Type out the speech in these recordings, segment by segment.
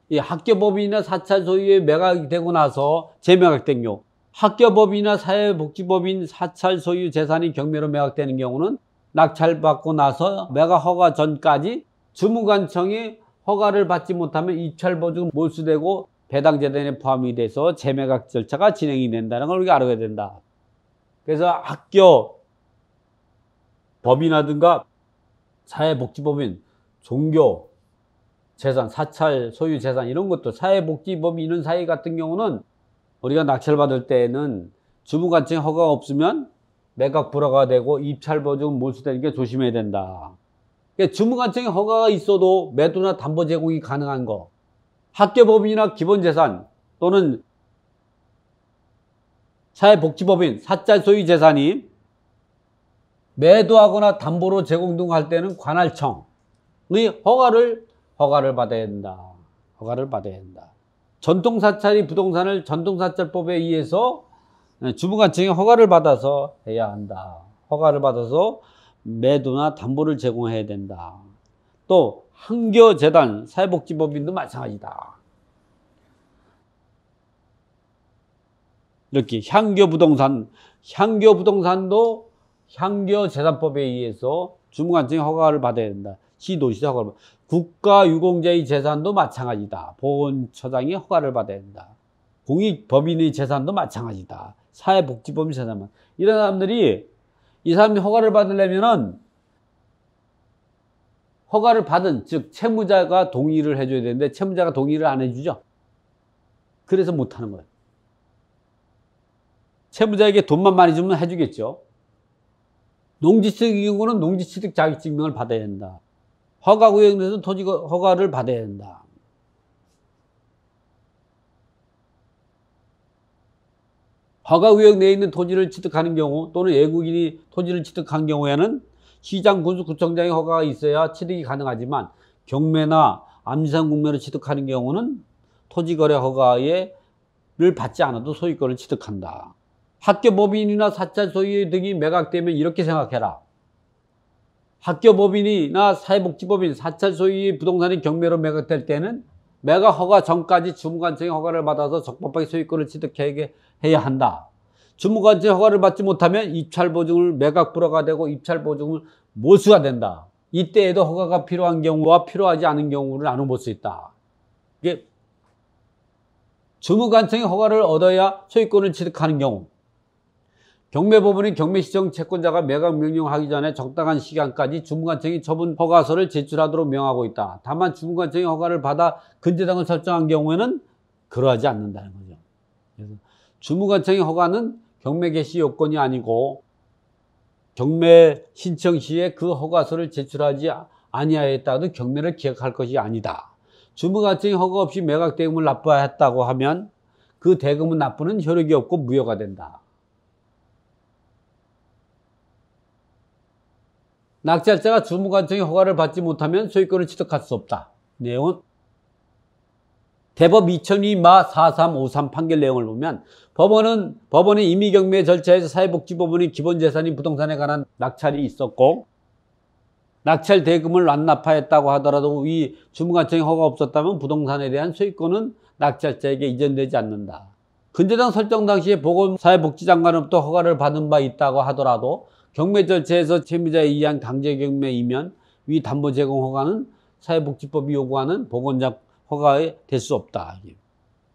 이 학교법인이나 사찰 소유에 매각이 되고 나서 재매각된 경우, 학교법인이나 사회복지법인 사찰 소유 재산이 경매로 매각되는 경우는 낙찰받고 나서 매각 허가 전까지 주무관청이 허가를 받지 못하면 입찰보증 몰수되고 배당재단에 포함이 돼서 재매각 절차가 진행이 된다는 걸 우리가 알아야 된다. 그래서 학교 법이라든가 사회복지법인, 종교 재산, 사찰 소유 재산 이런 것도 사회복지법인 이런 사회 같은 경우는 우리가 낙찰받을 때에는 주무관청의 허가가 없으면 매각 불허가 되고 입찰보증 몰수되는 게 조심해야 된다. 그러니까 주무관청의 허가가 있어도 매도나 담보 제공이 가능한 거, 학교법인이나 기본재산 또는 사회복지법인 사찰 소유 재산이 매도하거나 담보로 제공 등 할 때는 관할청의 허가를 받아야 된다. 허가를 받아야 된다. 전통사찰이 부동산을 전통사찰법에 의해서 주무관청의 허가를 받아서 해야 한다. 허가를 받아서 매도나 담보를 제공해야 된다. 또 항교재단, 사회복지법인도 마찬가지다. 이렇게 향교부동산도 향교재산법에 의해서 주무관청의 허가를 받아야 된다. 시도시장 허가를 받아야 된다. 국가유공자의 재산도 마찬가지다. 보건처장이 허가를 받아야 된다. 공익법인의 재산도 마찬가지다. 사회복지법인 재산만. 이런 사람들이 이 사람이 허가를 받으려면은 허가를 받은 즉 채무자가 동의를 해줘야 되는데 채무자가 동의를 안 해주죠. 그래서 못하는 거예요. 채무자에게 돈만 많이 주면 해주겠죠. 농지취득의 경우는 농지취득 자격증명을 받아야 된다. 허가구역에서 토지 허가를 받아야 된다. 허가구역 내에 있는 토지를 취득하는 경우 또는 외국인이 토지를 취득한 경우에는 시장, 군수, 구청장의 허가가 있어야 취득이 가능하지만 경매나 암지상 국매로 취득하는 경우는 토지거래 허가를 받지 않아도 소유권을 취득한다. 학교법인이나 사찰 소유 등이 매각되면 이렇게 생각해라. 학교법인이나 사회복지법인, 사찰 소유의 부동산이 경매로 매각될 때는 매각 허가 전까지 주무관청의 허가를 받아서 적법하게 소유권을 취득해야 한다. 주무관청의 허가를 받지 못하면 입찰보증을 매각 불허가 되고 입찰보증을 몰수가 된다. 이때에도 허가가 필요한 경우와 필요하지 않은 경우를 나눠 볼 수 있다. 이게 주무관청의 허가를 얻어야 소유권을 취득하는 경우, 경매법원이 경매시청 채권자가 매각 명령하기 전에 적당한 시간까지 주무관청이 처분 허가서를 제출하도록 명하고 있다. 다만 주무관청이 허가를 받아 근저당을 설정한 경우에는 그러하지 않는다는 거죠. 그래서 주무관청의 허가는 경매 개시 요건이 아니고 경매 신청 시에 그 허가서를 제출하지 아니하였다도 경매를 기각할 것이 아니다. 주무관청이 허가 없이 매각 대금을 납부했다고 하면 그 대금은 납부는 효력이 없고 무효가 된다. 낙찰자가 주무관청의 허가를 받지 못하면 소유권을 취득할 수 없다. 내용은 대법 2002-4353 판결 내용을 보면 법원의 임의경매 절차에서 사회복지법원의 기본재산인 부동산에 관한 낙찰이 있었고 낙찰 대금을 완납하였다고 하더라도 이 주무관청의 허가가 없었다면 부동산에 대한 소유권은 낙찰자에게 이전되지 않는다. 근저당 설정 당시에 보건사회복지장관으로부터 허가를 받은 바 있다고 하더라도 경매 절차에서 채무자에 의한 강제경매이면 위 담보 제공 허가는 사회복지법이 요구하는 보건장 허가에 될 수 없다.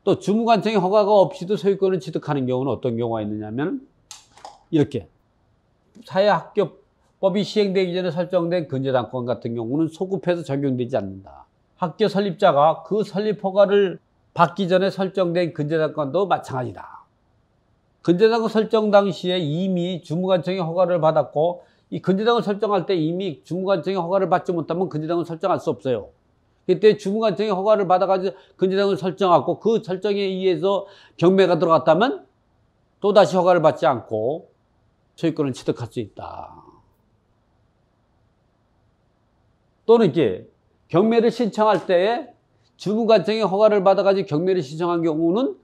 또 주무관청의 허가가 없이도 소유권을 취득하는 경우는 어떤 경우가 있느냐면 이렇게 사회학교법이 시행되기 전에 설정된 근저당권 같은 경우는 소급해서 적용되지 않는다. 학교 설립자가 그 설립 허가를 받기 전에 설정된 근저당권도 마찬가지다. 근저당권 설정 당시에 이미 주무관청의 허가를 받았고 이 근저당을 설정할 때 이미 주무관청의 허가를 받지 못하면 근저당을 설정할 수 없어요. 그때 주무관청의 허가를 받아가지고 근저당을 설정하고 그 설정에 의해서 경매가 들어갔다면 또다시 허가를 받지 않고 소유권을 취득할 수 있다. 또는 이렇게 경매를 신청할 때에 주무관청의 허가를 받아가지고 경매를 신청한 경우는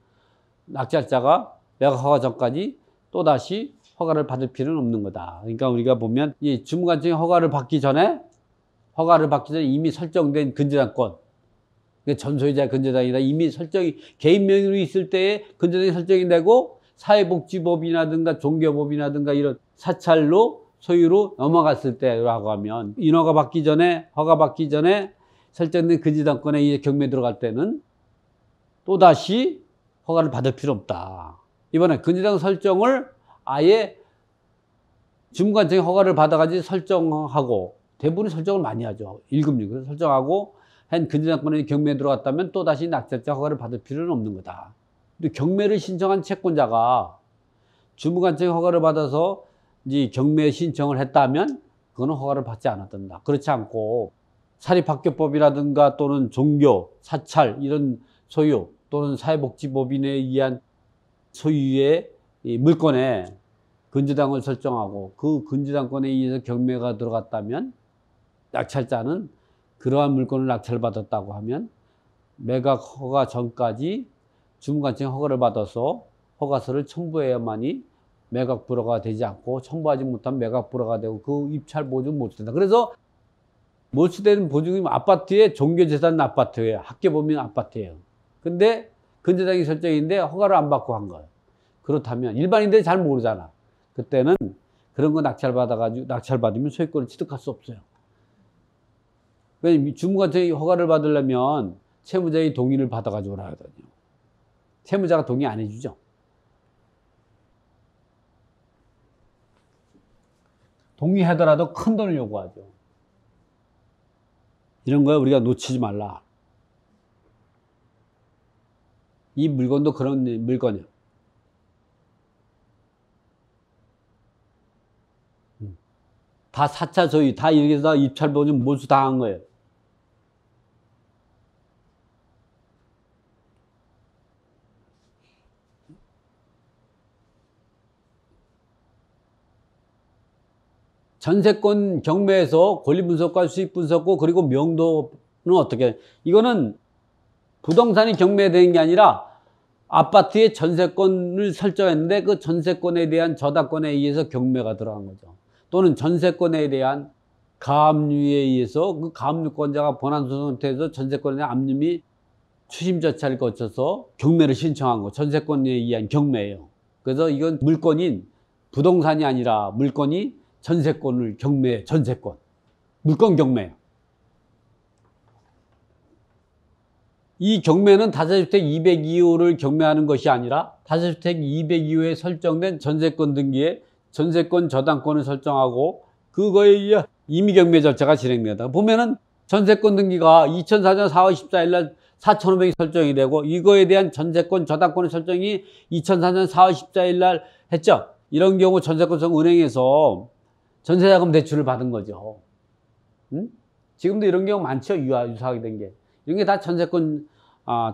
낙찰자가 매각 허가 전까지 또다시 허가를 받을 필요는 없는 거다. 그러니까 우리가 보면 이 주무관청의 허가를 받기 전에 이미 설정된 근저당권 그러니까 전소유자 근저당이다. 이미 설정이 개인 명의로 있을 때에 근저당이 설정이 되고 사회복지법이라든가 종교법이라든가 이런 사찰로 소유로 넘어갔을 때라고 하면 인허가 받기 전에 허가 받기 전에 설정된 근저당권에 의해 경매 들어갈 때는 또다시 허가를 받을 필요 없다. 이번에 근저당 설정을 아예 주무관청에 허가를 받아가지고 설정하고 대부분 설정을 많이 하죠. 1급, 6급 설정하고 한 근저당권에 경매에 들어갔다면 또다시 낙찰자 허가를 받을 필요는 없는 거다. 근데 경매를 신청한 채권자가 주무관청에 허가를 받아서 이제 경매 신청을 했다면 그거는 허가를 받지 않았단다. 그렇지 않고 사립학교법이라든가 또는 종교, 사찰 이런 소유 또는 사회복지법인에 의한 소유의 물건에 근저당을 설정하고 그 근저당권에 의해서 경매가 들어갔다면 낙찰자는 그러한 물건을 낙찰받았다고 하면 매각 허가 전까지 주무관청에 허가를 받아서 허가서를 첨부해야만이 매각 불허가 되지 않고 첨부하지 못하면 매각 불허가 되고 그 입찰 보증 몰수된다. 그래서 몰수되는 보증이 아파트에 종교재산 아파트예요. 학교법인 아파트예요. 근데 근저당이 설정인데 허가를 안 받고 한 거예요. 그렇다면 일반인들이 잘 모르잖아. 그때는 그런 거 낙찰받아가지고 낙찰받으면 소유권을 취득할 수 없어요. 왜냐면 주무관청이 허가를 받으려면 채무자의 동의를 받아가지고 하거든요. 채무자가 동의 안 해주죠. 동의하더라도 큰 돈을 요구하죠. 이런 거 우리가 놓치지 말라. 이 물건도 그런 물건이에요. 다 사차 소유, 다 이렇게 해서 입찰 보증 몰수 당한 거예요. 전세권 경매에서 권리 분석과 수익 분석고 그리고 명도는 어떻게? 이거는 부동산이 경매되는 게 아니라 아파트의 전세권을 설정했는데 그 전세권에 대한 저당권에 의해서 경매가 들어간 거죠. 또는 전세권에 대한 가압류에 의해서 그 가압류권자가 본안 소송을 통해서 전세권에 대한 압류이 추심 절차를 거쳐서 경매를 신청한 거. 전세권에 의한 경매예요. 그래서 이건 물건인 부동산이 아니라 물건이 전세권을 경매, 전세권. 물건 경매예요. 이 경매는 다세주택 202호를 경매하는 것이 아니라 다세주택 202호에 설정된 전세권 등기에 전세권 저당권을 설정하고 그거에 의해 임의경매 절차가 진행된다. 보면은 전세권 등기가 2004년 4월 14일 날 4,500이 설정이 되고 이거에 대한 전세권 저당권 설정이 2004년 4월 14일 날 했죠. 이런 경우 전세권성 은행에서 전세자금 대출을 받은 거죠. 응? 지금도 이런 경우 많죠. 유사하게 된 게. 이런 게 다 전세권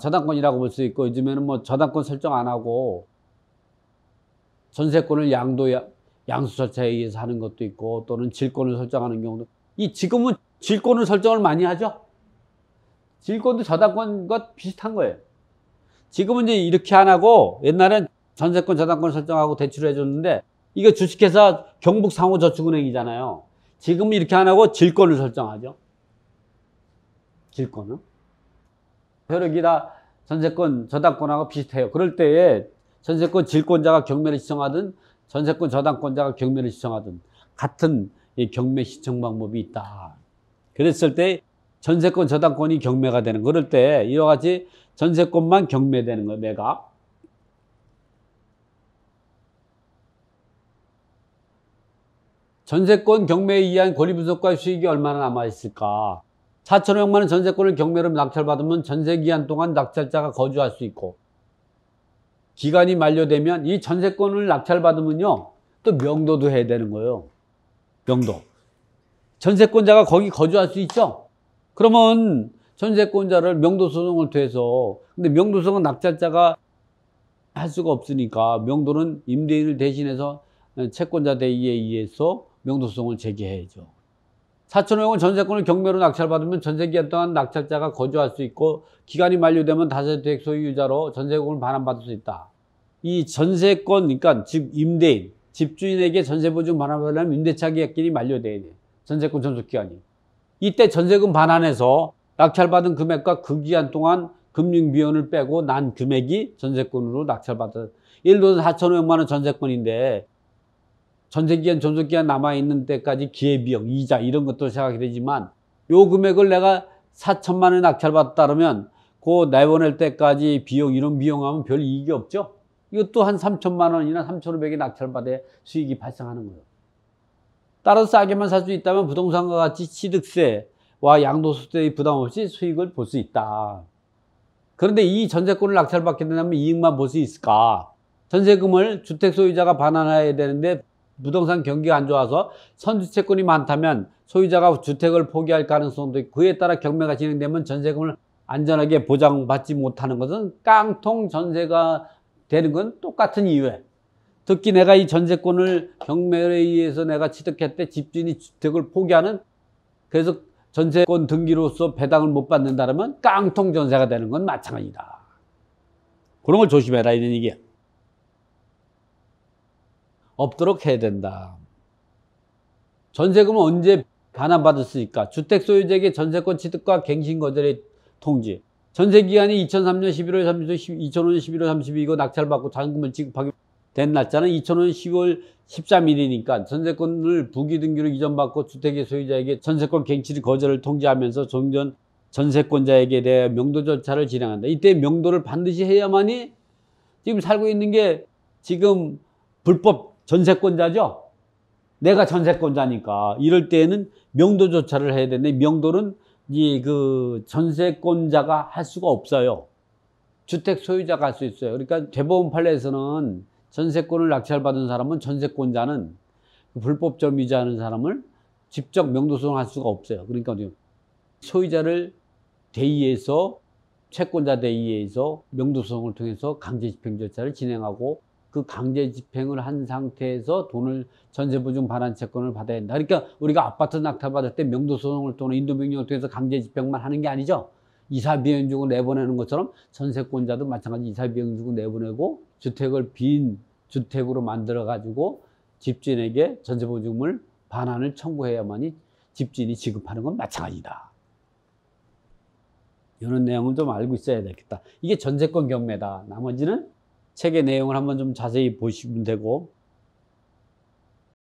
저당권이라고 볼 수 있고 요즘에는 뭐 저당권 설정 안 하고 전세권을 양수 절차에 의해서 하는 것도 있고 또는 질권을 설정하는 경우도 지금은 질권을 설정을 많이 하죠. 질권도 저당권과 비슷한 거예요. 지금은 이제 이렇게 안 하고 옛날엔 전세권 저당권 설정하고 대출을 해줬는데 이거 주식회사 경북상호저축은행이잖아요. 지금은 이렇게 안 하고 질권을 설정하죠. 질권은. 효력이 다 전세권 저당권하고 비슷해요. 그럴 때에 전세권 질권자가 경매를 신청하든 전세권 저당권자가 경매를 신청하든 같은 경매 신청 방법이 있다. 그랬을 때 전세권 저당권이 경매가 되는 그럴 때 이와 같이 전세권만 경매되는 거예요. 매각. 전세권 경매에 의한 권리분석과 수익이 얼마나 남아있을까? 4,500만 원 전세권을 경매로 낙찰받으면 전세기한 동안 낙찰자가 거주할 수 있고 기간이 만료되면 이 전세권을 낙찰받으면요 또 명도도 해야 되는 거예요. 명도. 전세권자가 거기 거주할 수 있죠? 그러면 전세권자를 명도소송을 통해서 근데 명도소송은 낙찰자가 할 수가 없으니까 명도는 임대인을 대신해서 채권자 대의에 의해서 명도소송을 제기해야죠. 4,500원 전세권을 경매로 낙찰받으면 전세기간 동안 낙찰자가 거주할 수 있고 기간이 만료되면 다세주택 소유자로 전세금을 반환받을 수 있다. 이 전세권, 그러니까 집 임대인, 집주인에게 전세보증 반환받으려면 임대차 계약기간이 만료돼야 돼요. 전세권 전속기간이. 이때 전세금 반환해서 낙찰받은 금액과 그 기간 동안 금융비용을 빼고 난 금액이 전세권으로 낙찰받은, 예를 들어서 4,500만 원 전세권인데 전세기간, 존속기간 남아있는 때까지 기회비용, 이자 이런 것도 생각이 되지만 요 금액을 내가 4천만 원에 낙찰받았다 그러면 그 내보낼 때까지 비용, 이런 비용하면 별 이익이 없죠. 이것도 한 3천만 원이나 3,500에 낙찰받아야 수익이 발생하는 거예요. 따라서 싸게만 살 수 있다면 부동산과 같이 취득세와 양도소득세의 부담 없이 수익을 볼 수 있다. 그런데 이 전세권을 낙찰받게 된다면 이익만 볼 수 있을까? 전세금을 주택 소유자가 반환해야 되는데 부동산 경기가 안 좋아서 선주채권이 많다면 소유자가 주택을 포기할 가능성도 있고, 그에 따라 경매가 진행되면 전세금을 안전하게 보장받지 못하는 것은 깡통 전세가 되는 건 똑같은 이유에, 특히 내가 이 전세권을 경매에 의해서 내가 취득할 때 집주인이 주택을 포기하는, 그래서 전세권 등기로서 배당을 못 받는다면 깡통 전세가 되는 건 마찬가지다. 그런 걸 조심해라 이런 얘기야. 없도록 해야 된다. 전세금은 언제 반환받을 수 있을까? 주택 소유자에게 전세권 취득과 갱신 거절의 통지. 전세기간이 2003년 11월 30일, 2005년 11월 30일이고 낙찰받고 잔금을 지급하게 된 날짜는 2005년 10월 13일이니까 전세권을 부기등기로 이전받고 주택의 소유자에게 전세권 갱신 거절을 통지하면서 종전 전세권자에게 대해 명도 절차를 진행한다. 이때 명도를 반드시 해야만이 지금 살고 있는 게 지금 불법 전세권자죠. 내가 전세권자니까 이럴 때에는 명도 조차를 해야 되는데, 명도는 이 그 전세권자가 할 수가 없어요. 주택 소유자가 할 수 있어요. 그러니까 대법원 판례에서는 전세권을 낙찰받은 사람은, 전세권자는 불법 점유자하는 사람을 직접 명도소송할 수가 없어요. 그러니까 소유자를 대의해서, 채권자 대의해서 명도소송을 통해서 강제 집행 절차를 진행하고, 그 강제 집행을 한 상태에서 돈을, 전세보증 반환 채권을 받아야 된다. 그러니까 우리가 아파트 낙찰받을 때 명도소송을 통해 인도명령을 통해서 강제 집행만 하는 게 아니죠. 이사비용 주고 내보내는 것처럼 전세권자도 마찬가지 이사비용 주고 내보내고 주택을 빈 주택으로 만들어 가지고 집주인에게 전세보증을 반환을 청구해야만이 집주인이 지급하는 건 마찬가지다. 이런 내용을 좀 알고 있어야 되겠다. 이게 전세권 경매다. 나머지는 책의 내용을 한번 좀 자세히 보시면 되고,